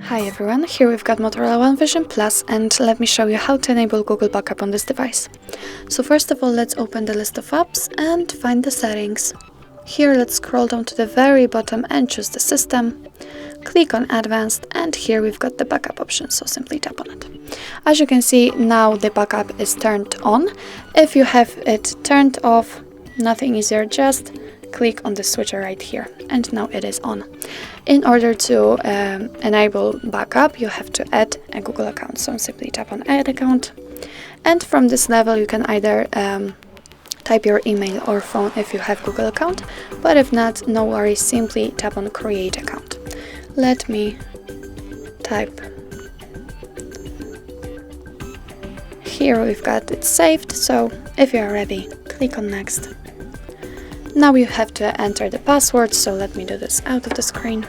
Hi everyone, here we've got Motorola One Vision Plus, and let me show you how to enable Google Backup on this device. So first of all, let's open the list of apps and find the settings. Here let's scroll down to the very bottom and choose the system. Click on advanced, and here we've got the backup option, so simply tap on it. As you can see, now the backup is turned on. If you have it turned off, nothing easier, just click on the switcher right here, and now it is on. In order to enable backup, you have to add a Google account, so simply tap on add account, and from this level you can either type your email or phone if you have Google account, but if not, no worries, simply tap on create account. Let me type. Here we've got it saved, so if you are ready, click on next. Now you have to enter the password, so let me do this out of the screen.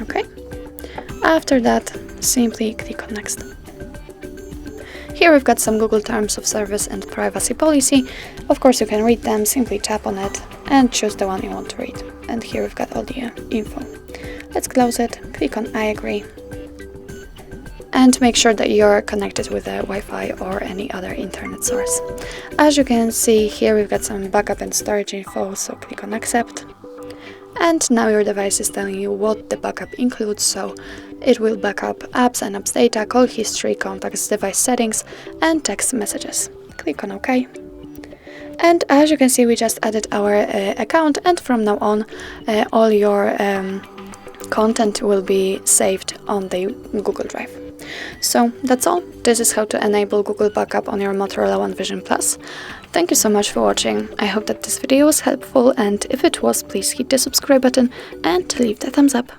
Okay. After that, simply click on next. Here we've got some Google Terms of Service and Privacy Policy. Of course, you can read them, simply tap on it and choose the one you want to read. And here we've got all the info. Let's close it, click on I agree. And make sure that you're connected with a Wi-Fi or any other internet source. As you can see here, we've got some backup and storage info, so click on accept. And now your device is telling you what the backup includes, so it will back up apps and apps data, call history, contacts, device settings, and text messages. Click on OK. And as you can see, we just added our account, and from now on, all your content will be saved on the Google Drive. So that's all. This is how to enable Google Backup on your Motorola One Vision Plus. Thank you so much for watching. I hope that this video was helpful, and if it was, please hit the subscribe button and leave the thumbs up.